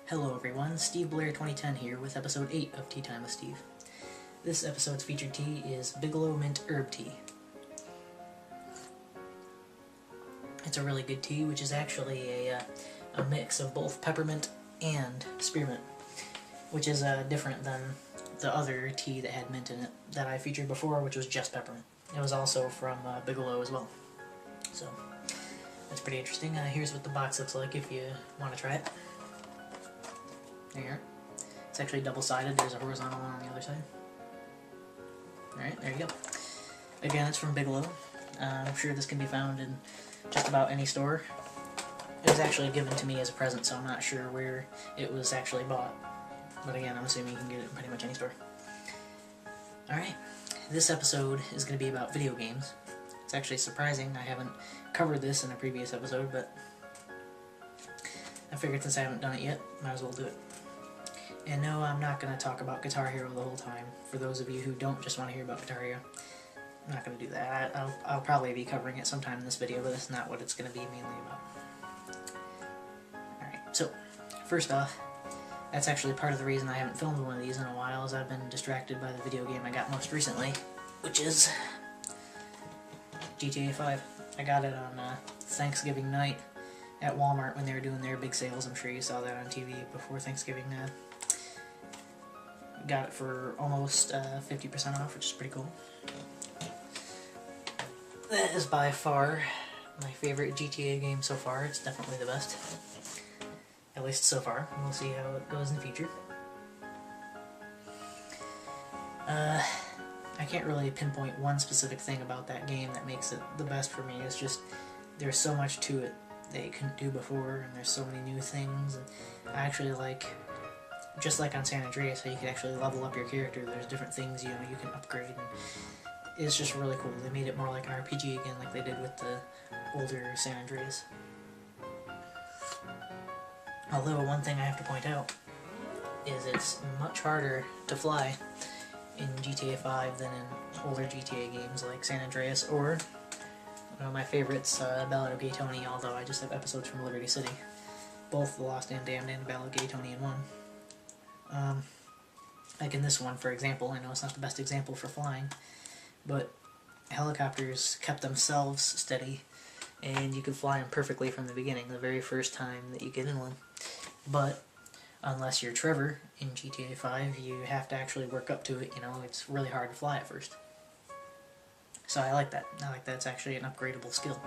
Hello everyone, Steve Blair 2010 here with episode 8 of Tea Time with Steve. This episode's featured tea is Bigelow Mint Herb Tea. It's a really good tea, which is actually a mix of both peppermint and spearmint, which is different than the other tea that had mint in it that I featured before, which was just peppermint. It was also from Bigelow as well. So, that's pretty interesting. Here's what the box looks like if you want to try it. There you are. It's actually double-sided. There's a horizontal one on the other side. Alright, there you go. Again, it's from Bigelow. I'm sure this can be found in just about any store. It was actually given to me as a present, so I'm not sure where it was actually bought. But again, I'm assuming you can get it in pretty much any store. Alright, this episode is going to be about video games. It's actually surprising I haven't covered this in a previous episode, but I figured since I haven't done it yet, might as well do it. And no, I'm not going to talk about Guitar Hero the whole time. For those of you who don't just want to hear about Guitar Hero, I'm not going to do that. I'll probably be covering it sometime in this video, but that's not what it's going to be mainly about. Alright, so, first off, that's actually part of the reason I haven't filmed one of these in a while, is I've been distracted by the video game I got most recently, which is GTA 5. I got it on Thanksgiving night at Walmart when they were doing their big sales. I'm sure you saw that on TV before Thanksgiving. Got it for almost 50% off, which is pretty cool. That is by far my favorite GTA game so far. It's definitely the best. At least so far. We'll see how it goes in the future. I can't really pinpoint one specific thing about that game that makes it the best for me. It's just, there's so much to it that you couldn't do before, and there's so many new things, and I actually like, just like on San Andreas, how you can actually level up your character. There's different things, you can upgrade, and it's just really cool. They made it more like an RPG again, like they did with the older San Andreas. Although, one thing I have to point out is it's much harder to fly in GTA 5 than in older GTA games like San Andreas, or one of my favorites, Ballad of Gay Tony, although I just have episodes from Liberty City. Both The Lost and Damned and Ballad of Gay Tony in one. Like in this one, for example, I know it's not the best example for flying, but helicopters kept themselves steady, and you could fly them perfectly from the beginning, the very first time that you get in one. But unless you're Trevor in GTA 5, you have to actually work up to it, it's really hard to fly at first. So I like that. I like that it's actually an upgradable skill.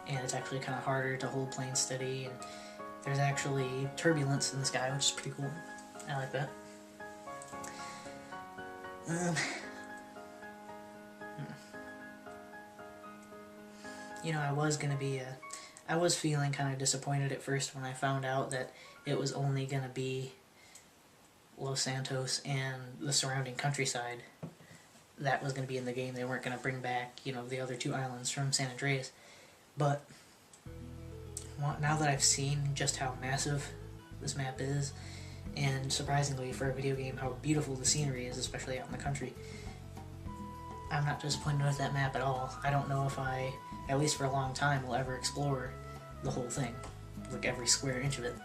And it's actually kind of harder to hold planes steady, and there's actually turbulence in the sky, which is pretty cool. I like that. I was feeling kind of disappointed at first when I found out that it was only going to be Los Santos and the surrounding countryside that was going to be in the game. They weren't going to bring back, the other two islands from San Andreas. But now that I've seen just how massive this map is, and surprisingly for a video game how beautiful the scenery is, especially out in the country, I'm not disappointed with that map at all. I don't know if I, at least for a long time, will ever explore the whole thing, like every square inch of it.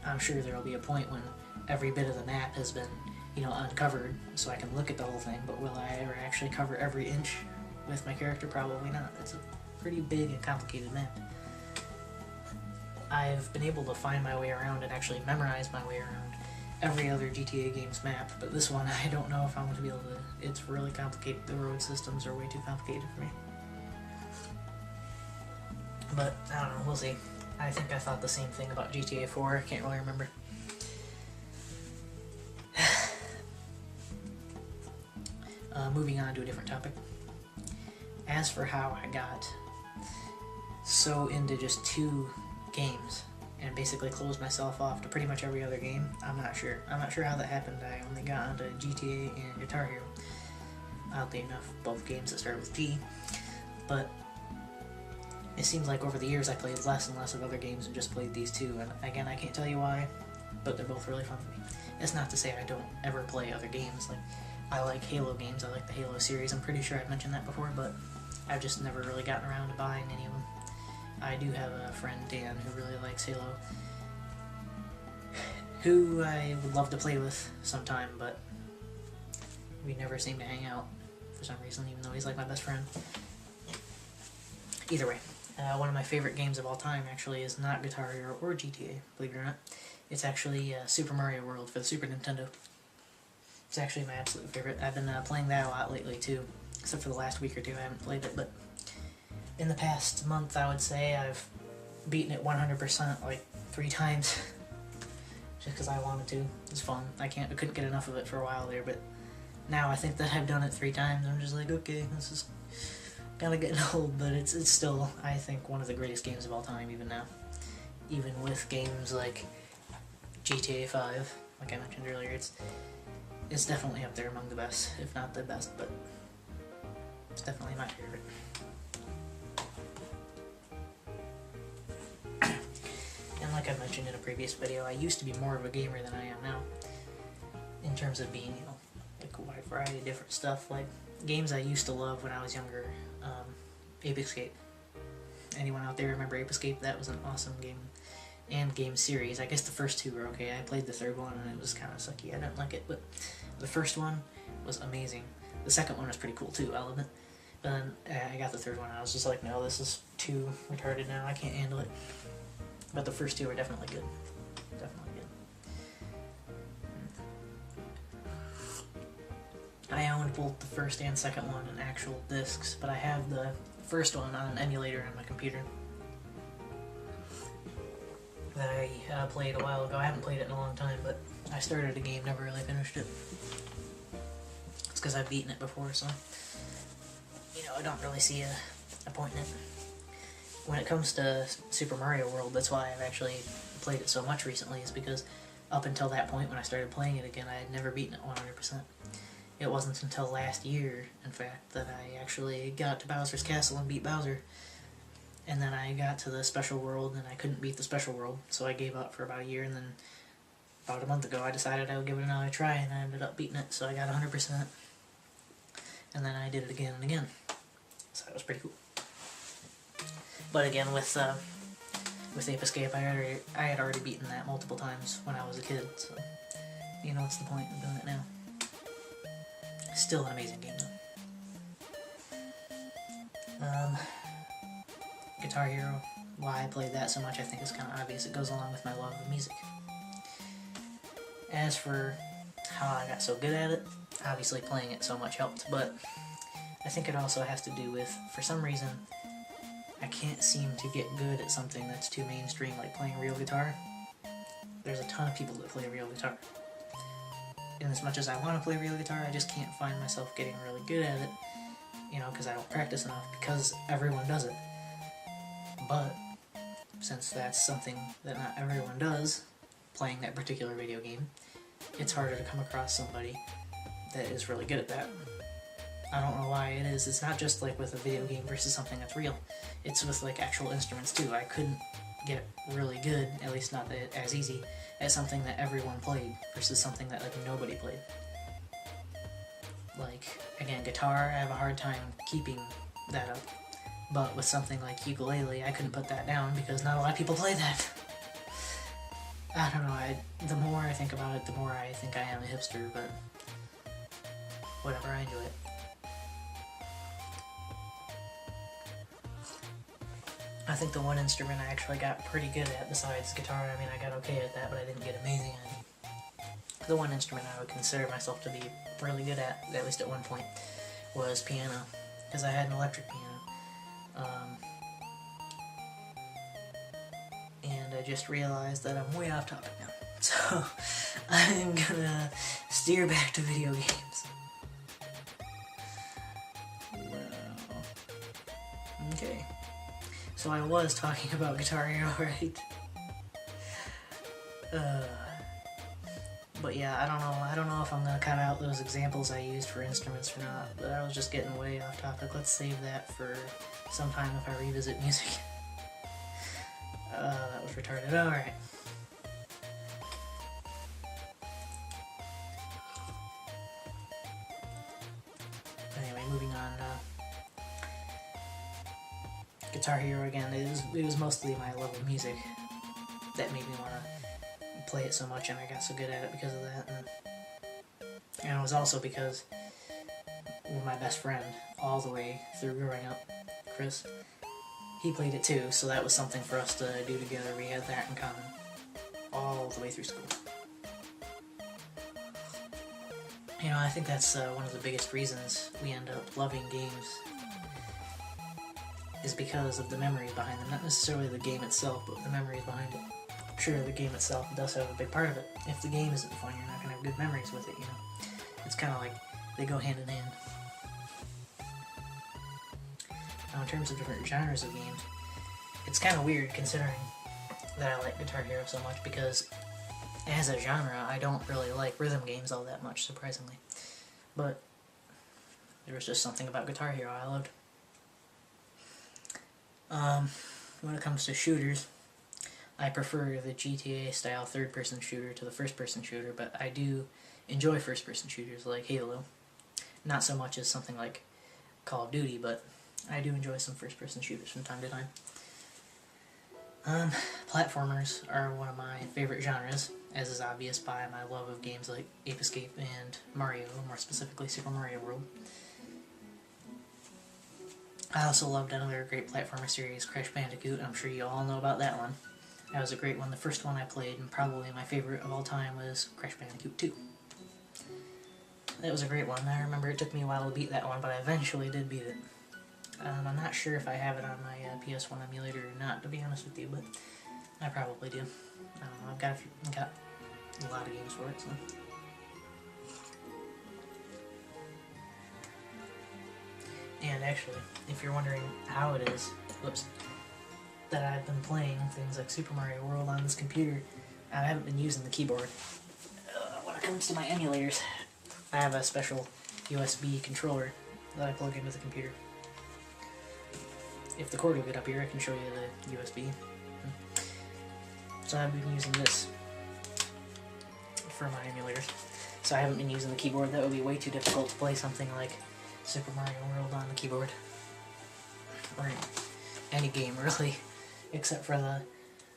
I'm sure there will be a point when every bit of the map has been, uncovered, so I can look at the whole thing, but will I ever actually cover every inch with my character? Probably not. It's a pretty big and complicated map. I've been able to find my way around and actually memorize my way around every other GTA game's map, but this one I don't know if I'm going to be able to. It's really complicated. The road systems are way too complicated for me. But, I don't know, we'll see. I think I thought the same thing about GTA 4, I can't really remember. Moving on to a different topic. As for how I got so into just 2 games and basically closed myself off to pretty much every other game, I'm not sure. I'm not sure how that happened. I only got onto GTA and Guitar Hero. Oddly enough, both games that started with G. But it seems like over the years I played less and less of other games and just played these 2, and again, I can't tell you why, but they're both really fun for me. It's not to say I don't ever play other games. Like, I like Halo games, I like the Halo series, I'm pretty sure I've mentioned that before, but I've just never really gotten around to buying any of them. I do have a friend, Dan, who really likes Halo, who I would love to play with sometime, but we never seem to hang out for some reason, even though he's like my best friend. Either way, one of my favorite games of all time actually is not Guitar Hero or GTA, believe it or not. It's actually Super Mario World for the Super Nintendo. It's actually my absolute favorite. I've been playing that a lot lately too, except for the last week or two I haven't played it, but in the past month I would say I've beaten it 100% like 3 times. Just because I wanted to. It's fun. I couldn't get enough of it for a while there, but now I think that I've done it 3 times. I'm just like, okay, this is kind of getting old, but it's still, I think, one of the greatest games of all time, even now. Even with games like GTA 5, like I mentioned earlier, it's definitely up there among the best, if not the best, but it's definitely my favorite. And like I mentioned in a previous video, I used to be more of a gamer than I am now. In terms of being, you know, like a wide variety of different stuff. Like, games I used to love when I was younger, Ape Escape. Anyone out there remember Ape Escape? That was an awesome game. And game series. I guess the first 2 were okay. I played the 3rd one and it was kind of sucky. I didn't like it, but the first one was amazing. The second one was pretty cool too, I'll admit. But then I got the 3rd one and I was just like, no, this is too retarded now. I can't handle it. But the first 2 are definitely good. Definitely good. I owned both the first and second one on actual discs, but I have the first one on an emulator on my computer that I played a while ago. I haven't played it in a long time, but I started a game, never really finished it. It's because I've beaten it before, so you know, I don't really see a point in it. When it comes to Super Mario World, that's why I've actually played it so much recently, is because up until that point when I started playing it again, I had never beaten it 100%. It wasn't until last year, in fact, that I actually got to Bowser's Castle and beat Bowser. And then I got to the Special World and I couldn't beat the Special World, so I gave up for about a year, and then about a month ago I decided I would give it another try, and I ended up beating it, so I got 100%. And then I did it again and again. So that was pretty cool. But again, with Ape Escape, I had already beaten that multiple times when I was a kid, so you know what's the point of doing it now. Still an amazing game, though. Guitar Hero, why I played that so much I think is kind of obvious. It goes along with my love of music. As for how I got so good at it, obviously playing it so much helped, but I think it also has to do with, for some reason, I can't seem to get good at something that's too mainstream, like playing real guitar. There's a ton of people that play real guitar. And as much as I want to play real guitar, I just can't find myself getting really good at it, you know, because I don't practice enough, because everyone does it. But since that's something that not everyone does, playing that particular video game, it's harder to come across somebody that is really good at that. I don't know why it is. It's not just like with a video game versus something that's real. It's with like actual instruments too. I couldn't get really good, at least not as easy, at something that everyone played versus something that like nobody played. Like, again, guitar, I have a hard time keeping that up. But with something like ukulele, I couldn't put that down because not a lot of people play that. I don't know, the more I think about it, the more I think I am a hipster, but whatever, I enjoy it. I think the one instrument I actually got pretty good at besides guitar, I mean, I got okay at that, but I didn't get amazing at it. The one instrument I would consider myself to be really good at least at one point, was piano, because I had an electric piano. And I just realized that I'm way off topic now, so I'm gonna steer back to video games. Okay. So I was talking about Guitar Hero, right? But yeah, I don't know if I'm gonna cut out those examples I used for instruments or not, but I was just getting way off topic. Let's save that for sometime if I revisit music. That was retarded. Alright. Anyway, moving on. Guitar Hero again. It was mostly my love of music that made me want to play it so much and I got so good at it because of that. And it was also because my best friend all the way through growing up, Chris, he played it too, so that was something for us to do together. We had that in common all the way through school. You know, I think that's one of the biggest reasons we end up loving games is because of the memories behind them. Not necessarily the game itself, but the memories behind it. Sure, the game itself does have a big part of it. If the game isn't fun, you're not going to have good memories with it, you know. It's kind of like they go hand in hand. Now, in terms of different genres of games, it's kind of weird considering that I like Guitar Hero so much because as a genre, I don't really like rhythm games all that much, surprisingly. But there was just something about Guitar Hero I loved. When it comes to shooters, I prefer the GTA-style third-person shooter to the first-person shooter, but I do enjoy first-person shooters like Halo. Not so much as something like Call of Duty, but I do enjoy some first-person shooters from time to time. Platformers are one of my favorite genres, as is obvious by my love of games like Ape Escape and Mario, more specifically Super Mario World. I also loved another great platformer series, Crash Bandicoot. I'm sure you all know about that one. That was a great one. The first one I played, and probably my favorite of all time, was Crash Bandicoot 2. That was a great one. I remember it took me a while to beat that one, but I eventually did beat it. I'm not sure if I have it on my PS1 emulator or not, to be honest with you, but I probably do. I don't know, I've got a lot of games for it, so... And actually, if you're wondering how it is, that I've been playing things like Super Mario World on this computer, I haven't been using the keyboard. When it comes to my emulators, I have a special USB controller that I plug into the computer. If the cord will get up here, I can show you the USB. So I've been using this for my emulators. So I haven't been using the keyboard. That would be way too difficult to play something like Super Mario World on the keyboard. Or any game, really. Except for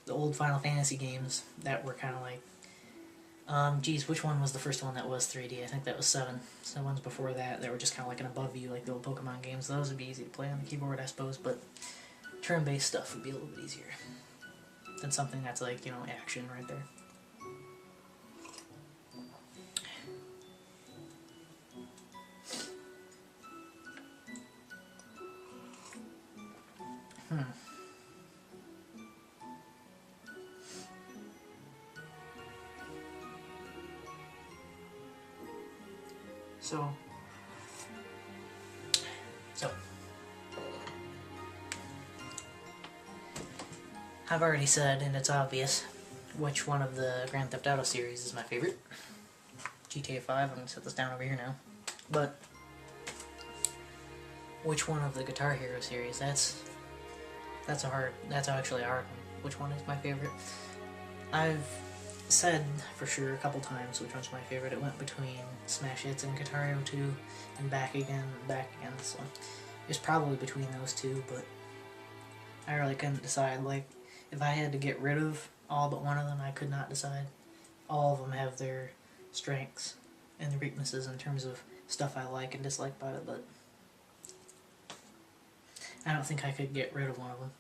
the old Final Fantasy games that were kind of like... geez, which one was the first one that was 3D? I think that was 7. So the ones before that, they were just kind of like an above view, like the old Pokemon games. Those would be easy to play on the keyboard, I suppose, but turn-based stuff would be a little bit easier than something that's like, you know, action right there. So, I've already said, and it's obvious, which one of the Grand Theft Auto series is my favorite. GTA 5, I'm going to set this down over here now. But, which one of the Guitar Hero series, that's actually a hard one. Which one is my favorite? I've said for sure a couple times which one's my favorite. It went between Smash Hits and Guitar Hero 2, and back again, so it's probably between those two, but I really couldn't decide. Like, if I had to get rid of all but one of them, I could not decide. All of them have their strengths and their weaknesses in terms of stuff I like and dislike about it, but I don't think I could get rid of one of them.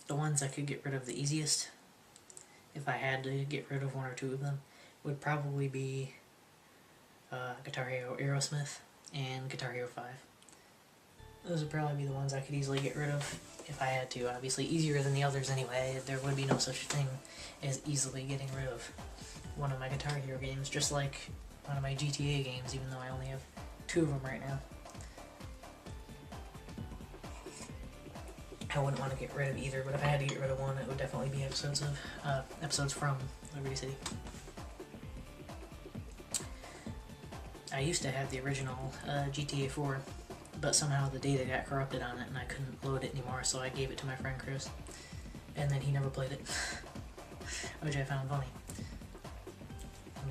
The ones I could get rid of the easiest, if I had to get rid of one or two of them, would probably be Guitar Hero Aerosmith and Guitar Hero 5. Those would probably be the ones I could easily get rid of if I had to. Obviously easier than the others anyway. There would be no such thing as easily getting rid of one of my Guitar Hero games, just like one of my GTA games, even though I only have 2 of them right now. I wouldn't want to get rid of either, but if I had to get rid of one, it would definitely be episodes from Liberty City. I used to have the original GTA 4, but somehow the data got corrupted on it and I couldn't load it anymore, so I gave it to my friend Chris, and then he never played it, which I found funny.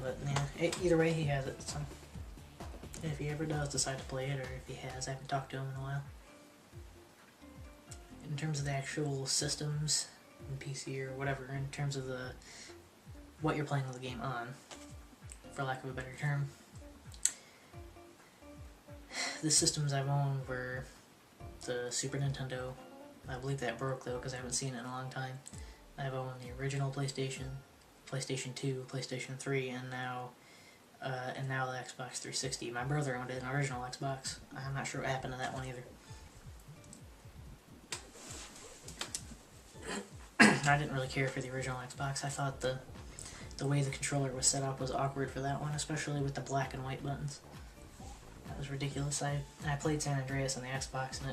But yeah, either way, he has it, so if he ever does decide to play it, or if he has, I haven't talked to him in a while. in terms of the actual systems in PC or whatever, in terms of the what you're playing the game on, for lack of a better term, the systems I've owned were the Super Nintendo. I believe that broke though because I haven't seen it in a long time. I've owned the original PlayStation, PlayStation 2, PlayStation 3, and now the Xbox 360. My brother owned an original Xbox. I'm not sure what happened to that one either. I didn't really care for the original Xbox. I thought the way the controller was set up was awkward for that one, especially with the black and white buttons. That was ridiculous. I played San Andreas on the Xbox, and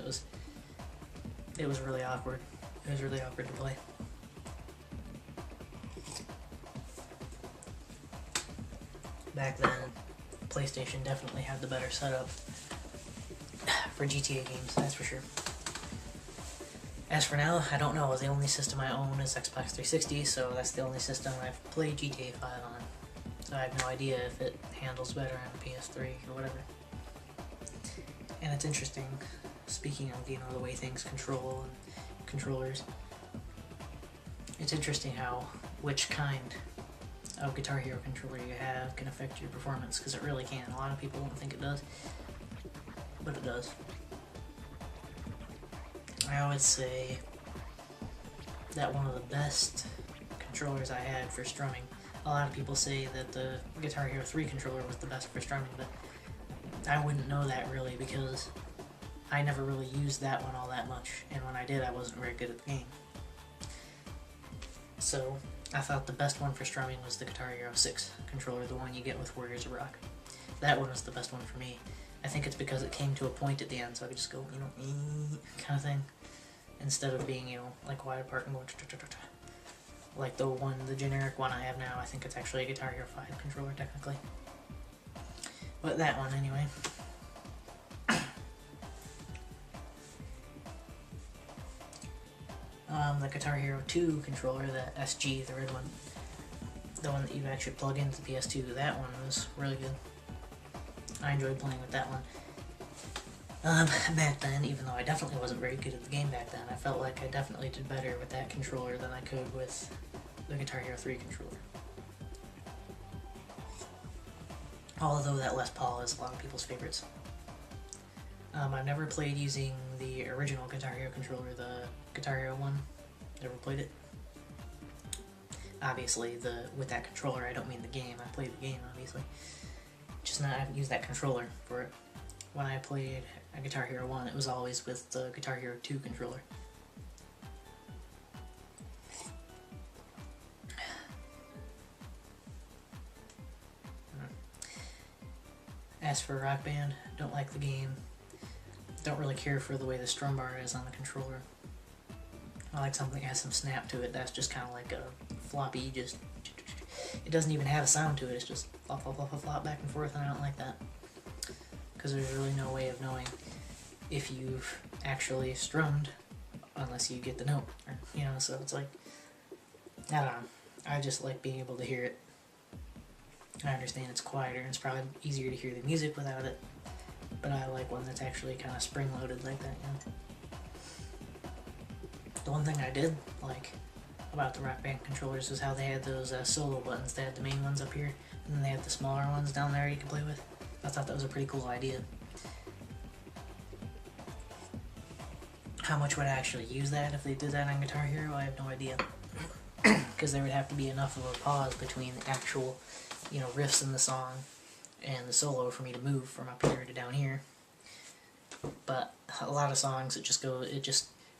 it was really awkward. It was really awkward to play. Back then, PlayStation definitely had the better setup for GTA games, that's for sure. As for now, I don't know. The only system I own is Xbox 360, so that's the only system I've played GTA 5 on. So I have no idea if it handles better on PS3 or whatever. And it's interesting, speaking of, you know, the way things control and controllers, it's interesting how which kind of Guitar Hero controller you have can affect your performance, because it really can. A lot of people don't think it does, but it does. I would say that one of the best controllers I had for strumming, a lot of people say that the Guitar Hero 3 controller was the best for strumming, but I wouldn't know that really because I never really used that one all that much, and when I did I wasn't very good at the game. So I thought the best one for strumming was the Guitar Hero 6 controller, the one you get with Warriors of Rock. That one was the best one for me. I think it's because it came to a point at the end, so I could just go, you know, kind of thing, instead of being, you know, like wide apart and going like the generic one I have now. I think it's actually a Guitar Hero 5 controller technically. But that one anyway. The Guitar Hero 2 controller, the SG, the red one, the one that you actually plug into the PS2, that one was really good. I enjoyed playing with that one. Back then, even though I definitely wasn't very good at the game back then, I felt like I definitely did better with that controller than I could with the Guitar Hero 3 controller. Although that Les Paul is a lot of people's favorites. I've never played using the original Guitar Hero controller, the Guitar Hero 1. Never played it. Obviously, with that controller, I don't mean the game. I played the game, obviously. Just not, I haven't used that controller for it. When I played a Guitar Hero 1, it was always with the Guitar Hero 2 controller. As for Rock Band, don't like the game. Don't really care for the way the strum bar is on the controller. I like something that has some snap to it. That's just kind of like a floppy, just... It doesn't even have a sound to it. It's just flop, flop, flop, flop, flop, back and forth, and I don't like that. Because there's really no way of knowing if you've actually strummed unless you get the note. Or, you know, so it's like... I don't know. I just like being able to hear it. I understand it's quieter and it's probably easier to hear the music without it. But I like one that's actually kind of spring-loaded like that, you know? The one thing I did like about the Rock Band controllers was how they had those solo buttons. They had the main ones up here, and then they had the smaller ones down there you can play with. I thought that was a pretty cool idea. How much would I actually use that if they did that on Guitar Hero? I have no idea. Because there would have to be enough of a pause between the actual, you know, riffs in the song and the solo for me to move from up here to down here. But a lot of songs, it just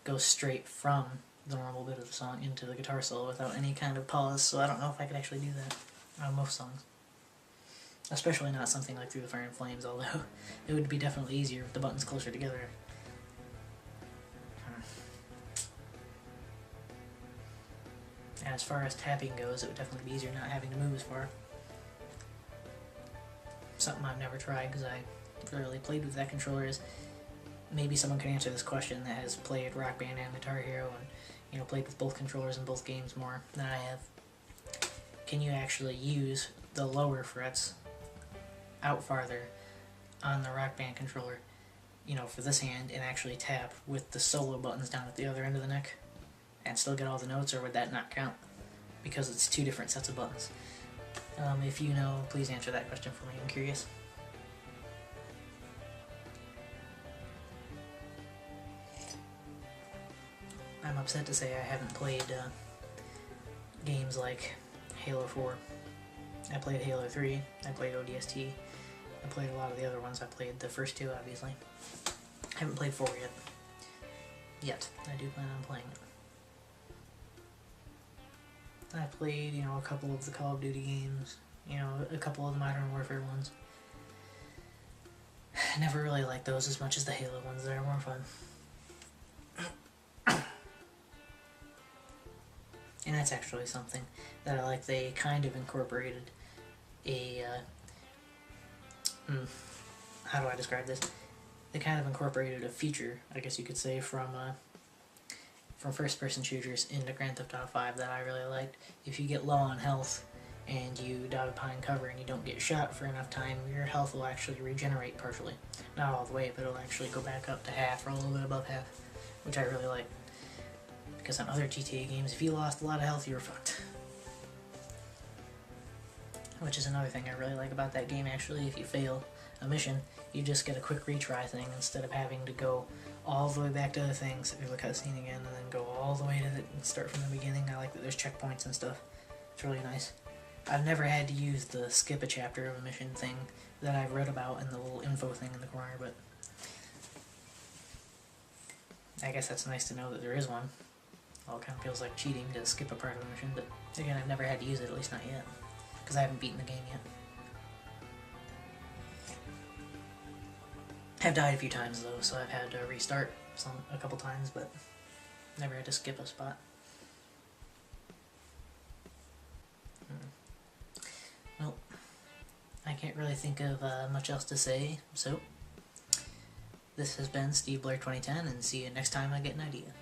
goes straight from the normal bit of the song into the guitar solo without any kind of pause, so I don't know if I could actually do that on most songs. Especially not something like Through the Fire and Flames, although it would be definitely easier with the buttons closer together. As far as tapping goes, it would definitely be easier not having to move as far. Something I've never tried because I rarely played with that controller is maybe someone can answer this question that has played Rock Band and Guitar Hero and, you know, played with both controllers in both games more than I have. Can you actually use the lower frets out farther on the Rock Band controller you know, for this hand and actually tap with the solo buttons down at the other end of the neck and still get all the notes, or would that not count? Because it's two different sets of buttons. If you know, please answer that question for me. I'm curious. I'm upset to say I haven't played games like Halo 4. I played Halo 3, I played ODST, I played a lot of the other ones. I played the first two, obviously. I haven't played 4 yet. I do plan on playing it. I played, you know, a couple of the Call of Duty games, you know, a couple of the Modern Warfare ones. I never really liked those as much as the Halo ones. They're more fun. And that's actually something that I like. They kind of incorporated a, how do I describe this? They kind of incorporated a feature, I guess you could say, from first-person shooters into Grand Theft Auto 5 that I really liked. If you get low on health and you dive behind cover and you don't get shot for enough time, your health will actually regenerate partially. Not all the way, but it'll actually go back up to half or a little bit above half, which I really like. Because on other GTA games, if you lost a lot of health, you were fucked. Which is another thing I really like about that game, actually. If you fail a mission, you just get a quick retry thing instead of having to go all the way back to the thing, sit through the cutscene again, and then go all the way to the start from the beginning. I like that there's checkpoints and stuff. It's really nice. I've never had to use the skip a chapter of a mission thing that I've read about in the little info thing in the corner, but I guess that's nice to know that there is one. Well, it kind of feels like cheating to skip a part of a mission, but again, I've never had to use it, at least not yet, because I haven't beaten the game yet. I've died a few times though, so I've had to restart a couple times, but never had to skip a spot. Well, I can't really think of much else to say, so this has been Steve Blair 2010, and see you next time I get an idea.